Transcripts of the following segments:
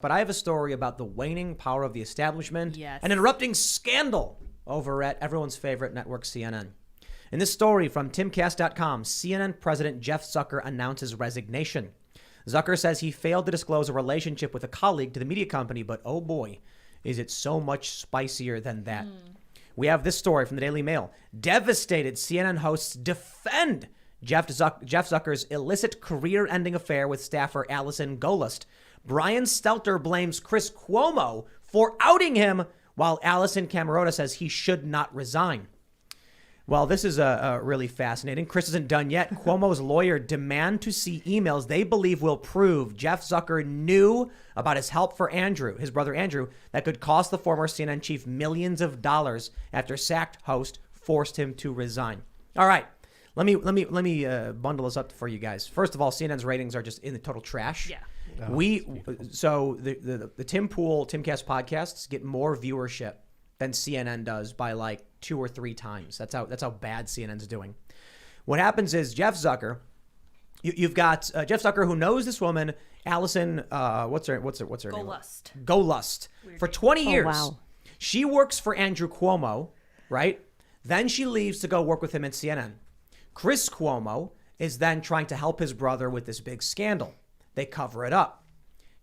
But I have a story about the waning power of the establishment Yes. and an erupting scandal over at everyone's favorite network, CNN. In this story from timcast.com, CNN President Jeff Zucker announces resignation. Zucker says he failed to disclose a relationship with a colleague to the media company, but oh boy, is it so much spicier than that. We have this story from the Daily Mail. Devastated CNN hosts defend Jeff Zucker's illicit career-ending affair with staffer Allison Gollust. Brian Stelter blames Chris Cuomo for outing him, while Allison Camerota says he should not resign. Well, this is really fascinating. Chris isn't done yet. Cuomo's lawyer demand to see emails they believe will prove Jeff Zucker knew about his help for Andrew, his brother Andrew, that could cost the former CNN chief millions of dollars after sacked host forced him to resign. All right. Let me bundle this up for you guys. First of all, CNN's ratings are just in the total trash. Yeah. So the Tim Pool Timcast podcasts get more viewership than CNN does by like 2 or 3 times. That's how bad CNN's doing. What happens is Jeff Zucker, you've got Jeff Zucker, who knows this woman, Allison, what's her name? Gollust. For 20 years. Wow. She works for Andrew Cuomo, right? Then she leaves to go work with him at CNN. Chris Cuomo is then trying to help his brother with this big scandal. They cover it up.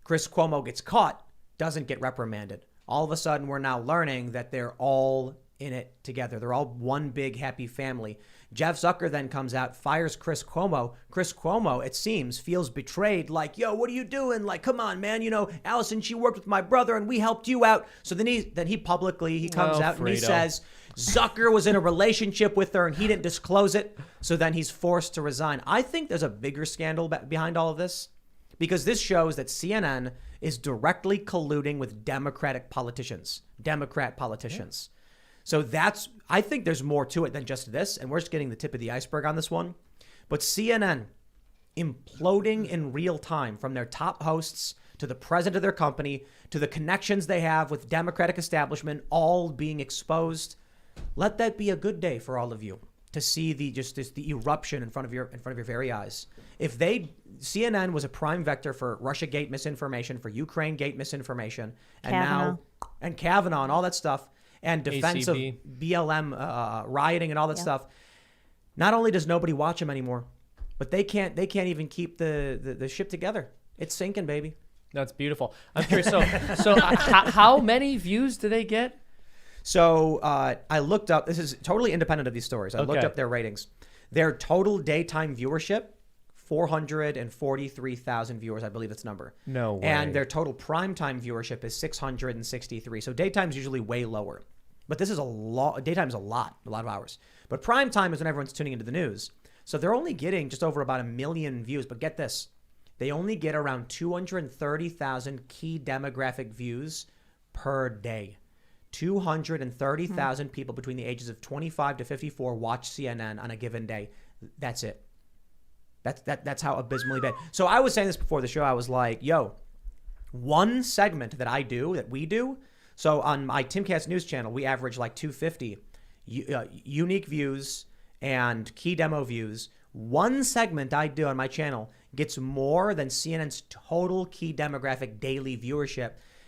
Chris Cuomo gets caught, doesn't get reprimanded. All of a sudden, we're now learning that they're all in it together. They're all one big happy family. Jeff Zucker then comes out, fires Chris Cuomo. Chris Cuomo, it seems, feels betrayed. Like, yo, what are you doing? Like, come on, man. You know, Allison, she worked with my brother and we helped you out. So then he publicly comes out and he says Zucker was in a relationship with her and he didn't disclose it. So then he's forced to resign. I think there's a bigger scandal behind all of this, because this shows that CNN is directly colluding with Democrat politicians. So I think there's more to it than just this, and we're just getting the tip of the iceberg on this one. But CNN imploding in real time, from their top hosts to the president of their company to the connections they have with Democratic establishment, all being exposed. Let that be a good day for all of you to see the eruption in front of your very eyes. If CNN was a prime vector for Russiagate misinformation, for Ukraine-gate misinformation, and Kavanaugh and all that stuff, and defense of BLM rioting and all that stuff. Not only does nobody watch them anymore, but they can't even keep the ship together. It's sinking, baby. That's beautiful. I'm curious. So how many views do they get? So I looked up. This is totally independent of these stories. I looked up their ratings. Their total daytime viewership, 443,000 viewers, I believe that's the number. No way. And their total primetime viewership is 663. So daytime's usually way lower. But this is a lot. Daytime's a lot of hours. But primetime is when everyone's tuning into the news. So they're only getting just over about 1 million views. But get this. They only get around 230,000 key demographic views per day. 230,000 people between the ages of 25 to 54 watch CNN on a given day. That's it. That's how abysmally bad. So I was saying this before the show. I was like, yo, one segment that we do. So on my Timcast News channel, we average like 250 unique views and key demo views. One segment I do on my channel gets more than CNN's total key demographic daily viewership.